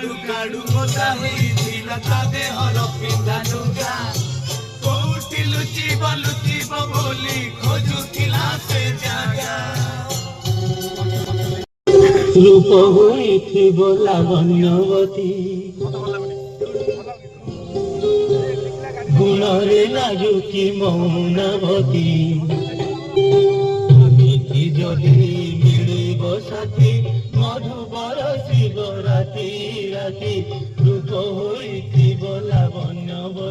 काडू काडू मोटा होइथिला ता देहर पिंधा लुगा कोउठी लुचिब बोली खोजुथिला से जागा रूप होइथिब लावण्यवती गुणरे लाजुकी मौनवती যদি মিলিব সাথী মধু বরসিব রাতি রাতি রূপ হইথিব লাবণ্যবতী।